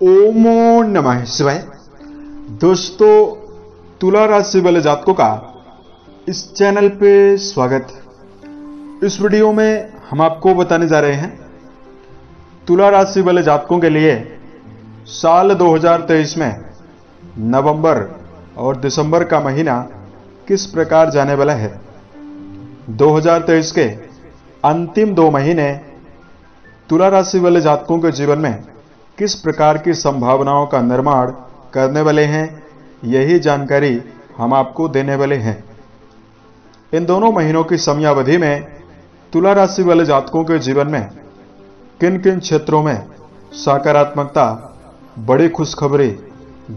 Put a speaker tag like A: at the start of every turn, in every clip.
A: ओमो नमः शिवाय। दोस्तों, तुला राशि वाले जातकों का इस चैनल पे स्वागत। इस वीडियो में हम आपको बताने जा रहे हैं तुला राशि वाले जातकों के लिए साल 2023 में नवंबर और दिसंबर का महीना किस प्रकार जाने वाला है। 2023 के अंतिम 2 महीने तुला राशि वाले जातकों के जीवन में किस प्रकार की संभावनाओं का निर्माण करने वाले हैं, यही जानकारी हम आपको देने वाले हैं। इन दोनों महीनों की समयावधि में तुला राशि वाले जातकों के जीवन में किन किन क्षेत्रों में सकारात्मकता, बड़ी खुशखबरी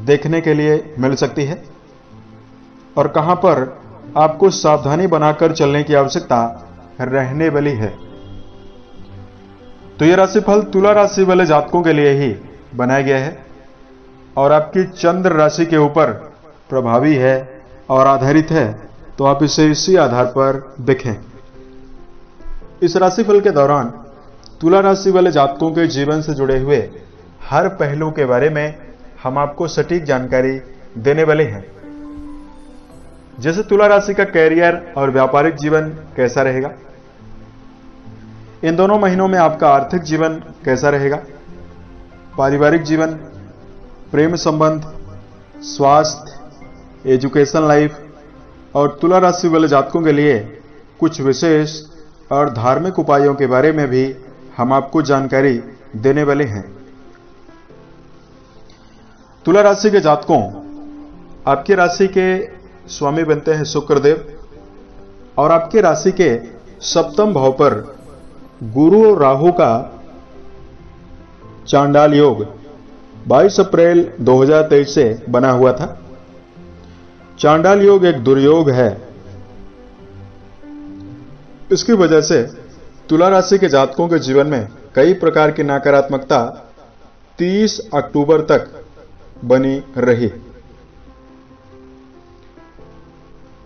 A: देखने के लिए मिल सकती है और कहां पर आपको सावधानी बनाकर चलने की आवश्यकता रहने वाली है। तो यह राशिफल तुला राशि वाले जातकों के लिए ही बनाया गया है और आपकी चंद्र राशि के ऊपर प्रभावी है और आधारित है, तो आप इसे इसी आधार पर देखें। इस राशिफल के दौरान तुला राशि वाले जातकों के जीवन से जुड़े हुए हर पहलू के बारे में हम आपको सटीक जानकारी देने वाले हैं। जैसे तुला राशि का कैरियर और व्यापारिक जीवन कैसा रहेगा, इन दोनों महीनों में आपका आर्थिक जीवन कैसा रहेगा, पारिवारिक जीवन, प्रेम संबंध, स्वास्थ्य, एजुकेशन लाइफ और तुला राशि वाले जातकों के लिए कुछ विशेष और धार्मिक उपायों के बारे में भी हम आपको जानकारी देने वाले हैं। तुला राशि के जातकों, आपकी राशि के स्वामी बनते हैं शुक्रदेव और आपकी राशि के सप्तम भाव पर गुरु और राहु का चांडाल योग 22 अप्रैल 2023 से बना हुआ था। चांडाल योग एक दुर्योग है। इसकी वजह से तुला राशि के जातकों के जीवन में कई प्रकार की नकारात्मकता 30 अक्टूबर तक बनी रही।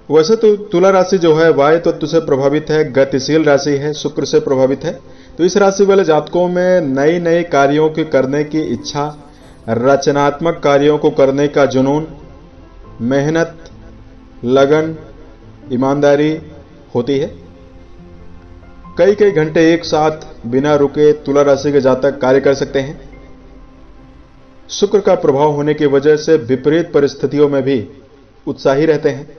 A: वैसे तो तुला राशि जो है वायु तत्व से प्रभावित है, गतिशील राशि है, शुक्र से प्रभावित है। तो इस राशि वाले जातकों में नए नए कार्यों के करने की इच्छा, रचनात्मक कार्यों को करने का जुनून, मेहनत, लगन, ईमानदारी होती है। कई कई घंटे एक साथ बिना रुके तुला राशि के जातक कार्य कर सकते हैं। शुक्र का प्रभाव होने की वजह से विपरीत परिस्थितियों में भी उत्साही रहते हैं।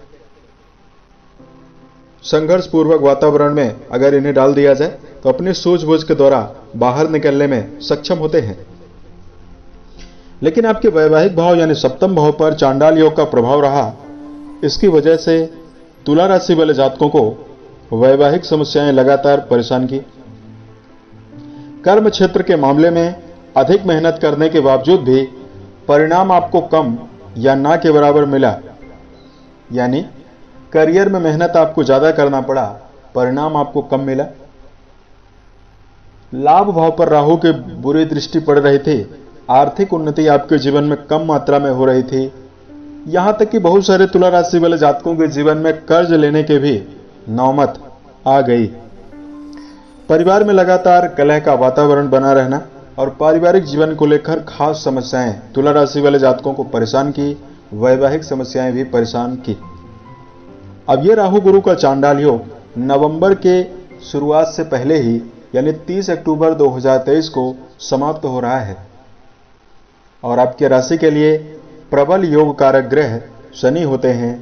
A: संघर्ष पूर्वक वातावरण में अगर इन्हें डाल दिया जाए तो अपनी सूझबूझ के द्वारा बाहर निकलने में सक्षम होते हैं। लेकिन आपके वैवाहिक भाव यानी सप्तम भाव पर चांडाल योग का प्रभाव रहा, इसकी वजह से तुला राशि वाले जातकों को वैवाहिक समस्याएं लगातार परेशान की। कर्म क्षेत्र के मामले में अधिक मेहनत करने के बावजूद भी परिणाम आपको कम या ना के बराबर मिला, यानी करियर में मेहनत आपको ज्यादा करना पड़ा, परिणाम आपको कम मिला। लाभ भाव पर राहु की बुरी दृष्टि पड़ रही थी, आर्थिक उन्नति आपके जीवन में कम मात्रा में हो रही थी। यहां तक कि बहुत सारे तुला राशि वाले जातकों के जीवन में कर्ज लेने के भी नौबत आ गई। परिवार में लगातार कलह का वातावरण बना रहना और पारिवारिक जीवन को लेकर खास समस्याएं तुला राशि वाले जातकों को परेशान की, वैवाहिक समस्याएं भी परेशान की। अब ये राहु गुरु का चांडाल योग नवंबर के शुरुआत से पहले ही यानी 30 अक्टूबर 2023 को समाप्त हो रहा है और आपके राशि के लिए प्रबल योग कारक ग्रह शनि होते हैं।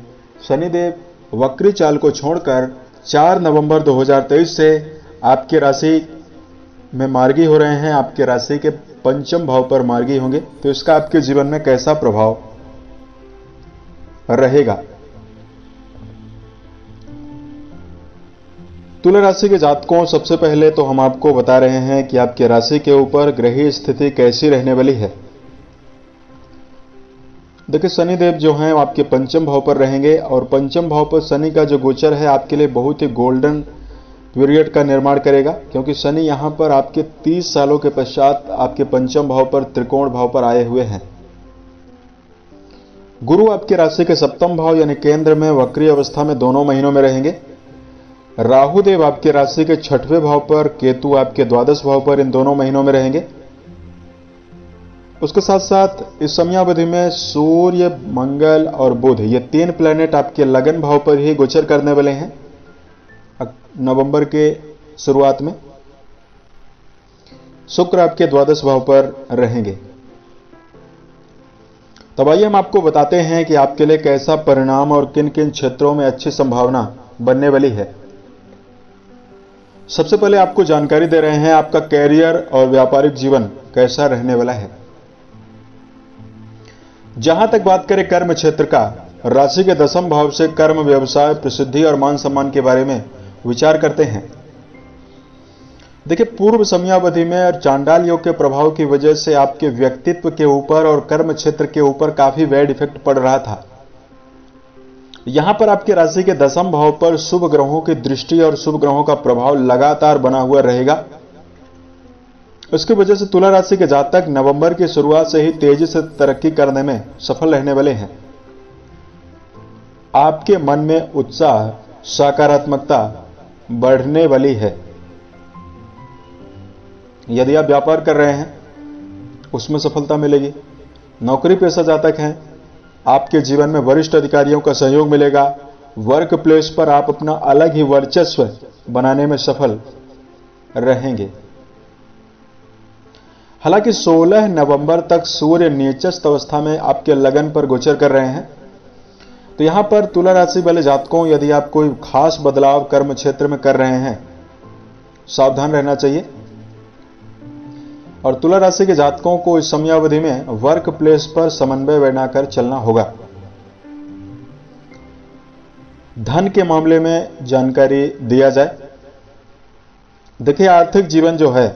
A: शनिदेव वक्री चाल को छोड़कर 4 नवंबर 2023 से आपके राशि में मार्गी हो रहे हैं, आपके राशि के पंचम भाव पर मार्गी होंगे। तो इसका आपके जीवन में कैसा प्रभाव रहेगा। तुला राशि के जातकों, सबसे पहले तो हम आपको बता रहे हैं कि आपके राशि के ऊपर ग्रही स्थिति कैसी रहने वाली है। देखिए, शनिदेव जो हैं आपके पंचम भाव पर रहेंगे और पंचम भाव पर शनि का जो गोचर है आपके लिए बहुत ही गोल्डन पीरियड का निर्माण करेगा, क्योंकि शनि यहां पर आपके 30 सालों के पश्चात आपके पंचम भाव पर त्रिकोण भाव पर आए हुए हैं। गुरु आपके राशि के सप्तम भाव यानी केंद्र में वक्री अवस्था में दोनों महीनों में रहेंगे। राहुदेव आपके राशि के 6वें भाव पर, केतु आपके द्वादश भाव पर इन दोनों महीनों में रहेंगे। उसके साथ साथ इस समयावधि में सूर्य, मंगल और बुध, ये 3 प्लैनेट आपके लगन भाव पर ही गोचर करने वाले हैं नवंबर के शुरुआत में। शुक्र आपके द्वादश भाव पर रहेंगे। तब आइए हम आपको बताते हैं कि आपके लिए कैसा परिणाम और किन किन क्षेत्रों में अच्छी संभावना बनने वाली है। सबसे पहले आपको जानकारी दे रहे हैं आपका कैरियर और व्यापारिक जीवन कैसा रहने वाला है। जहां तक बात करें कर्म क्षेत्र का, राशि के 10वें भाव से कर्म, व्यवसाय, प्रसिद्धि और मान सम्मान के बारे में विचार करते हैं। देखिए, पूर्व समयावधि में और चांडाल योग के प्रभाव की वजह से आपके व्यक्तित्व के ऊपर और कर्म क्षेत्र के ऊपर काफी बैड इफेक्ट पड़ रहा था। यहां पर आपके राशि के 10वें भाव पर शुभ ग्रहों की दृष्टि और शुभ ग्रहों का प्रभाव लगातार बना हुआ रहेगा। उसकी वजह से तुला राशि के जातक नवंबर की शुरुआत से ही तेजी से तरक्की करने में सफल रहने वाले हैं। आपके मन में उत्साह, सकारात्मकता बढ़ने वाली है। यदि आप व्यापार कर रहे हैं उसमें सफलता मिलेगी। नौकरी पेशा जातक हैं, आपके जीवन में वरिष्ठ अधिकारियों का सहयोग मिलेगा। वर्क प्लेस पर आप अपना अलग ही वर्चस्व बनाने में सफल रहेंगे। हालांकि 16 नवंबर तक सूर्य नीचस्थ अवस्था में आपके लगन पर गोचर कर रहे हैं, तो यहां पर तुला राशि वाले जातकों, यदि आप कोई खास बदलाव कर्म क्षेत्र में कर रहे हैं, सावधान रहना चाहिए। और तुला राशि के जातकों को इस समयावधि में वर्क प्लेस पर समन्वय बनाकर चलना होगा। धन के मामले में जानकारी दिया जाए। देखिए, आर्थिक जीवन जो है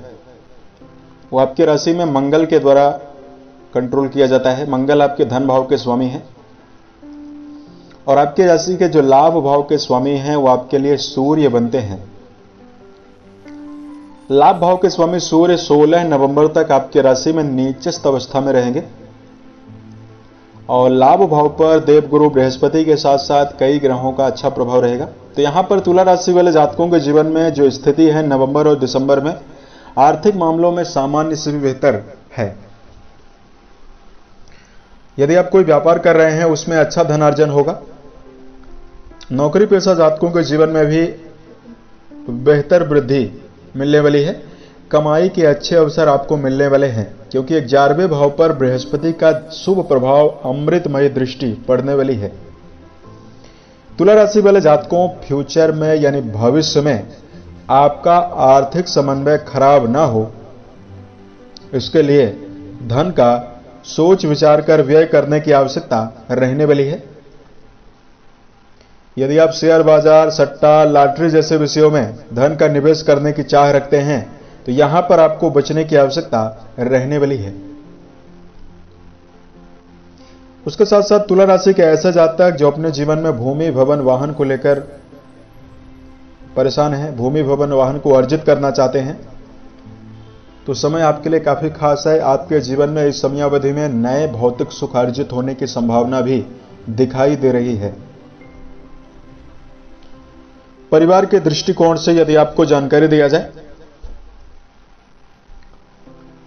A: वो आपकी राशि में मंगल के द्वारा कंट्रोल किया जाता है। मंगल आपके धन भाव के स्वामी हैं और आपके राशि के जो लाभ भाव के स्वामी हैं वो आपके लिए सूर्य बनते हैं। लाभ भाव के स्वामी सूर्य 16 नवंबर तक आपके राशि में नीचस्थ अवस्था में रहेंगे और लाभ भाव पर देवगुरु बृहस्पति के साथ साथ कई ग्रहों का अच्छा प्रभाव रहेगा। तो यहां पर तुला राशि वाले जातकों के जीवन में जो स्थिति है नवंबर और दिसंबर में, आर्थिक मामलों में सामान्य से भी बेहतर है। यदि आप कोई व्यापार कर रहे हैं उसमें अच्छा धनार्जन होगा। नौकरी पेशा जातकों के जीवन में भी बेहतर वृद्धि मिलने वाली है। कमाई के अच्छे अवसर आपको मिलने वाले हैं क्योंकि 11वें भाव पर बृहस्पति का शुभ प्रभाव, अमृतमय दृष्टि पड़ने वाली है। तुला राशि वाले जातकों, फ्यूचर में यानी भविष्य में आपका आर्थिक समन्वय खराब ना हो, इसके लिए धन का सोच विचार कर व्यय करने की आवश्यकता रहने वाली है। यदि आप शेयर बाजार, सट्टा, लॉटरी जैसे विषयों में धन का निवेश करने की चाह रखते हैं तो यहां पर आपको बचने की आवश्यकता रहने वाली है। उसके साथ साथ तुला राशि के ऐसे जातक जो अपने जीवन में भूमि, भवन, वाहन को लेकर परेशान हैं, भूमि, भवन, वाहन को अर्जित करना चाहते हैं, तो समय आपके लिए काफी खास है। आपके जीवन में इस समयावधि में नए भौतिक सुख अर्जित होने की संभावना भी दिखाई दे रही है। परिवार के दृष्टिकोण से यदि आपको जानकारी दिया जाए,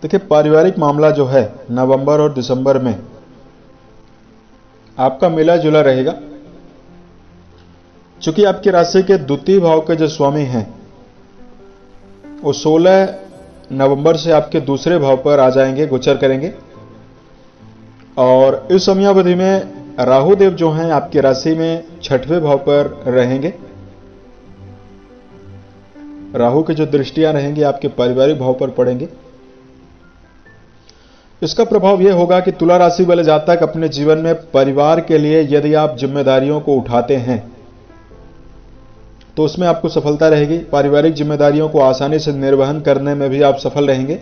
A: देखिए, पारिवारिक मामला जो है नवंबर और दिसंबर में आपका मिला जुला रहेगा। चूंकि आपकी राशि के द्वितीय भाव के जो स्वामी हैं वो 16 नवंबर से आपके दूसरे भाव पर आ जाएंगे, गोचर करेंगे। और इस समयावधि में राहु देव जो हैं आपकी राशि में 6वें भाव पर रहेंगे। राहु की जो दृष्टियां रहेंगी आपके पारिवारिक भाव पर पड़ेंगे। इसका प्रभाव यह होगा कि तुला राशि वाले जातक अपने जीवन में परिवार के लिए यदि आप जिम्मेदारियों को उठाते हैं तो उसमें आपको सफलता रहेगी। पारिवारिक जिम्मेदारियों को आसानी से निर्वहन करने में भी आप सफल रहेंगे।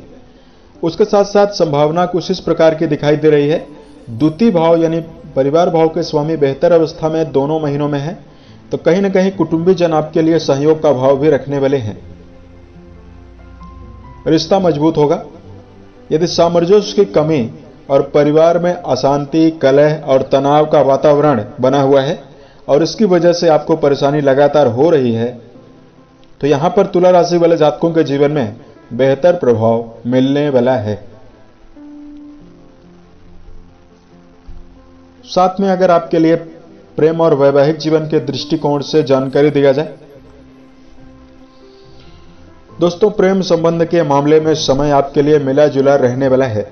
A: उसके साथ साथ संभावना कुछ इस प्रकार की दिखाई दे रही है। द्वितीय भाव यानी परिवार भाव के स्वामी बेहतर अवस्था में दोनों महीनों में है, तो कहीं ना कहीं कुटुंबी जन आपके लिए सहयोग का भाव भी रखने वाले हैं। रिश्ता मजबूत होगा। यदि सामंजस्य की कमी और परिवार में अशांति, कलह और तनाव का वातावरण बना हुआ है और इसकी वजह से आपको परेशानी लगातार हो रही है, तो यहां पर तुला राशि वाले जातकों के जीवन में बेहतर प्रभाव मिलने वाला है। साथ में अगर आपके लिए प्रेम और वैवाहिक जीवन के दृष्टिकोण से जानकारी दिया जाए। दोस्तों, प्रेम संबंध के मामले में समय आपके लिए मिला जुला रहने वाला है।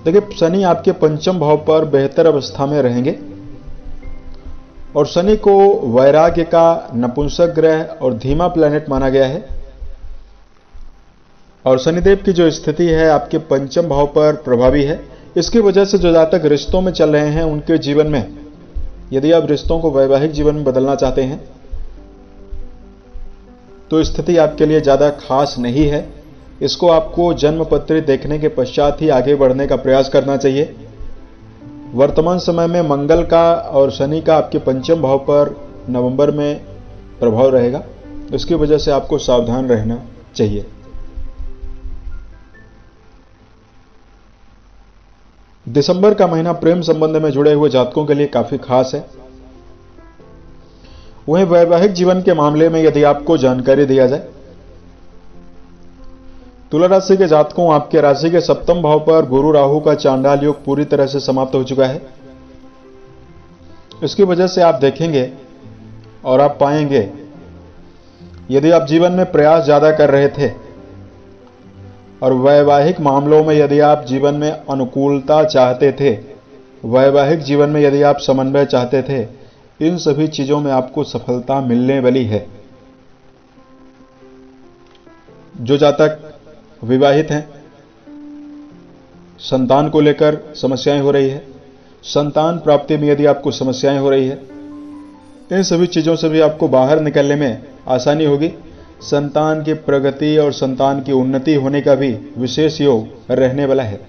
A: देखिए, शनि आपके पंचम भाव पर बेहतर अवस्था में रहेंगे और शनि को वैराग्य का नपुंसक ग्रह और धीमा प्लैनेट माना गया है और शनिदेव की जो स्थिति है आपके पंचम भाव पर प्रभावी है। इसकी वजह से जो जातक रिश्तों में चल रहे हैं उनके जीवन में, यदि आप रिश्तों को वैवाहिक जीवन में बदलना चाहते हैं तो स्थिति आपके लिए ज्यादा खास नहीं है। इसको आपको जन्म पत्री देखने के पश्चात ही आगे बढ़ने का प्रयास करना चाहिए। वर्तमान समय में मंगल का और शनि का आपके पंचम भाव पर नवंबर में प्रभाव रहेगा, इसकी वजह से आपको सावधान रहना चाहिए। दिसंबर का महीना प्रेम संबंध में जुड़े हुए जातकों के लिए काफी खास है। वहीं वैवाहिक जीवन के मामले में यदि आपको जानकारी दिया जाए, तुला राशि के जातकों, आपके राशि के सप्तम भाव पर गुरु राहु का चांडाल योग पूरी तरह से समाप्त हो चुका है। इसकी वजह से आप देखेंगे और आप पाएंगे, यदि आप जीवन में प्रयास ज्यादा कर रहे थे और वैवाहिक मामलों में यदि आप जीवन में अनुकूलता चाहते थे, वैवाहिक जीवन में यदि आप समन्वय चाहते थे, इन सभी चीजों में आपको सफलता मिलने वाली है। जो जातक विवाहित हैं, संतान को लेकर समस्याएं हो रही है, संतान प्राप्ति में यदि आपको समस्याएं हो रही है, इन सभी चीजों से भी आपको बाहर निकलने में आसानी होगी। संतान की प्रगति और संतान की उन्नति होने का भी विशेष योग रहने वाला है।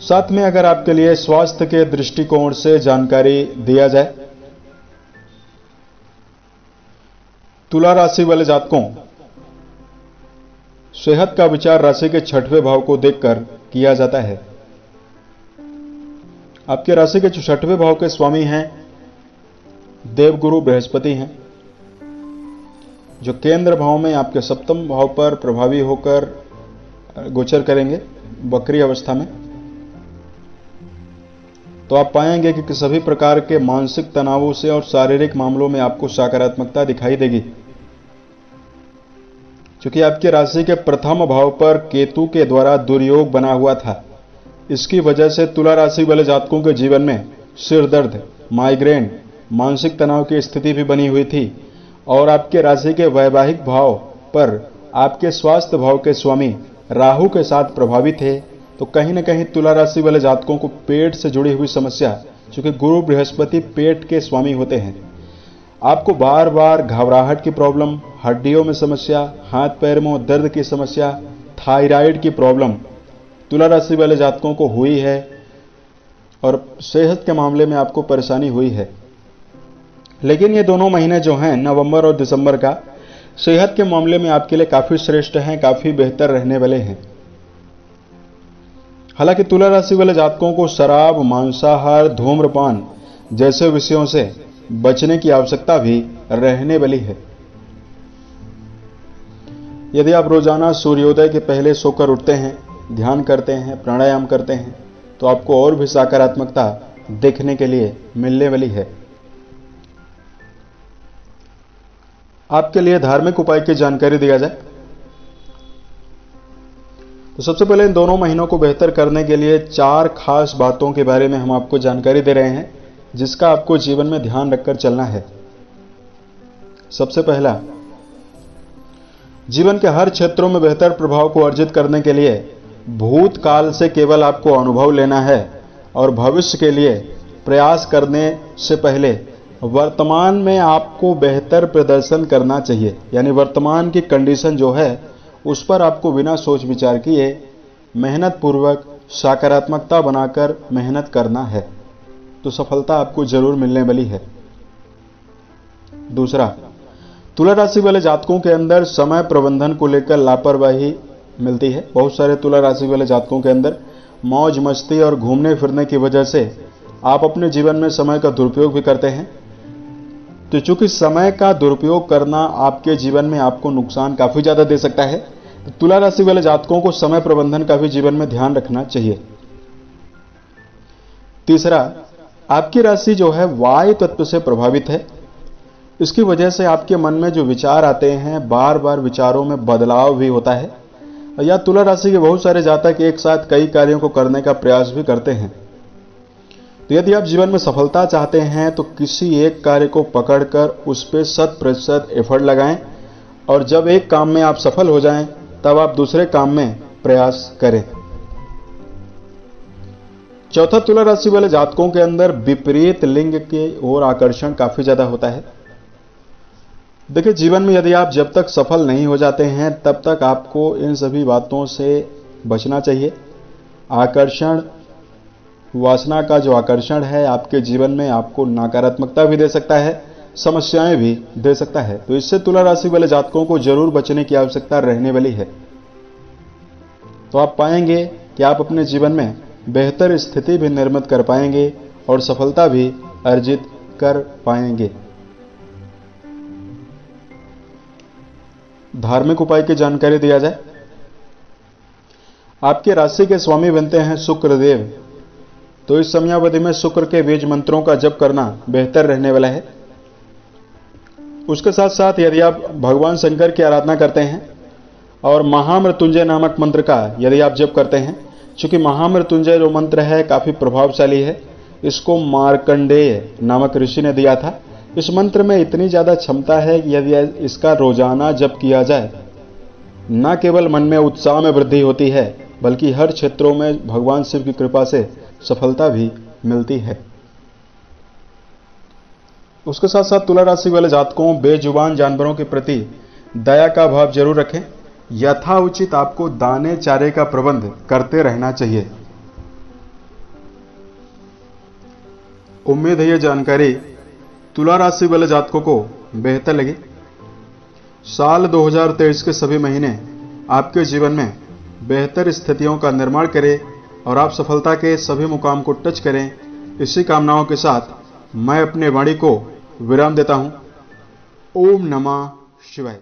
A: साथ में अगर आपके लिए स्वास्थ्य के दृष्टिकोण से जानकारी दिया जाए, तुला राशि वाले जातकों, सेहत का विचार राशि के छठवें भाव को देखकर किया जाता है। आपके राशि के जो छठवें भाव के स्वामी हैं देवगुरु बृहस्पति हैं, जो केंद्र भाव में आपके सप्तम भाव पर प्रभावी होकर गोचर करेंगे वक्री अवस्था में, तो आप पाएंगे कि सभी प्रकार के मानसिक तनावों से और शारीरिक मामलों में आपको सकारात्मकता दिखाई देगी। क्योंकि आपके राशि के प्रथम भाव पर केतु के द्वारा दुर्योग बना हुआ था, इसकी वजह से तुला राशि वाले जातकों के जीवन में सिर दर्द, माइग्रेन, मानसिक तनाव की स्थिति भी बनी हुई थी और आपके राशि के वैवाहिक भाव पर आपके स्वास्थ्य भाव के स्वामी राहु के साथ प्रभावित थे। तो कहीं ना कहीं तुला राशि वाले जातकों को पेट से जुड़ी हुई समस्या, क्योंकि गुरु बृहस्पति पेट के स्वामी होते हैं, आपको बार बार घबराहट की प्रॉब्लम, हड्डियों में समस्या, हाथ पैर में दर्द की समस्या, थायराइड की प्रॉब्लम तुला राशि वाले जातकों को हुई है और सेहत के मामले में आपको परेशानी हुई है। लेकिन ये दोनों महीने जो हैं, नवंबर और दिसंबर का, सेहत के मामले में आपके लिए काफी श्रेष्ठ हैं, काफी बेहतर रहने वाले हैं। हालांकि तुला राशि वाले जातकों को शराब, मांसाहार, धूम्रपान जैसे विषयों से बचने की आवश्यकता भी रहने वाली है। यदि आप रोजाना सूर्योदय के पहले सोकर उठते हैं, ध्यान करते हैं, प्राणायाम करते हैं, तो आपको और भी सकारात्मकता देखने के लिए मिलने वाली है। आपके लिए धार्मिक उपाय की जानकारी दिया जाए तो सबसे पहले इन दोनों महीनों को बेहतर करने के लिए 4 खास बातों के बारे में हम आपको जानकारी दे रहे हैं, जिसका आपको जीवन में ध्यान रखकर चलना है। सबसे पहला, जीवन के हर क्षेत्रों में बेहतर प्रभाव को अर्जित करने के लिए भूतकाल से केवल आपको अनुभव लेना है और भविष्य के लिए प्रयास करने से पहले वर्तमान में आपको बेहतर प्रदर्शन करना चाहिए। यानी वर्तमान की कंडीशन जो है उस पर आपको बिना सोच विचार किए मेहनत पूर्वक सकारात्मकता बनाकर मेहनत करना है, तो सफलता आपको जरूर मिलने वाली है। दूसरा, तुला राशि वाले जातकों के अंदर समय प्रबंधन को लेकर लापरवाही मिलती है। बहुत सारे तुला राशि वाले जातकों के अंदर मौज मस्ती और घूमने फिरने की वजह से आप अपने जीवन में समय का दुरुपयोग भी करते हैं। तो चूंकि समय का दुरुपयोग करना आपके जीवन में आपको नुकसान काफी ज्यादा दे सकता है, तो तुला राशि वाले जातकों को समय प्रबंधन का भी जीवन में ध्यान रखना चाहिए। तीसरा, आपकी राशि जो है वायु तत्व से प्रभावित है। इसकी वजह से आपके मन में जो विचार आते हैं, बार बार विचारों में बदलाव भी होता है, या तुला राशि के बहुत सारे जातक एक साथ कई कार्यों को करने का प्रयास भी करते हैं। तो यदि आप जीवन में सफलता चाहते हैं तो किसी एक कार्य को पकड़कर उस पर 100% एफर्ट लगाएं, और जब एक काम में आप सफल हो जाएं तब आप दूसरे काम में प्रयास करें। चौथा, तुला राशि वाले जातकों के अंदर विपरीत लिंग की ओर आकर्षण काफी ज्यादा होता है। देखिए, जीवन में यदि आप जब तक सफल नहीं हो जाते हैं तब तक आपको इन सभी बातों से बचना चाहिए। आकर्षण, वासना का जो आकर्षण है आपके जीवन में आपको नकारात्मकता भी दे सकता है, समस्याएं भी दे सकता है। तो इससे तुला राशि वाले जातकों को जरूर बचने की आवश्यकता रहने वाली है। तो आप पाएंगे कि आप अपने जीवन में बेहतर स्थिति भी निर्मित कर पाएंगे और सफलता भी अर्जित कर पाएंगे। धार्मिक उपाय की जानकारी दिया जाए। आपकी राशि के स्वामी बनते हैं शुक्रदेव, तो इस समयावधि में शुक्र के बीज मंत्रों का जप करना बेहतर रहने वाला है। उसके साथ साथ यदि आप भगवान शंकर की आराधना करते हैं और महामृत्युंजय नामक मंत्र का यदि आप जप करते हैं, चूंकि महामृत्युंजय जो मंत्र है काफी प्रभावशाली है, इसको मार्कंडेय नामक ऋषि ने दिया था। इस मंत्र में इतनी ज्यादा क्षमता है कि यदि इसका रोजाना जप किया जाए, न केवल मन में उत्साह में वृद्धि होती है बल्कि हर क्षेत्रों में भगवान शिव की कृपा से सफलता भी मिलती है। उसके साथ साथ तुला राशि वाले जातकों बेजुबान जानवरों के प्रति दया का भाव जरूर रखें। यथाउचित आपको दाने चारे का प्रबंध करते रहना चाहिए। उम्मीद है यह जानकारी तुला राशि वाले जातकों को बेहतर लगी। साल 2023 के सभी महीने आपके जीवन में बेहतर स्थितियों का निर्माण करें और आप सफलता के सभी मुकाम को टच करें। इसी कामनाओं के साथ मैं अपने वाणी को विराम देता हूं। ओम नमः शिवाय।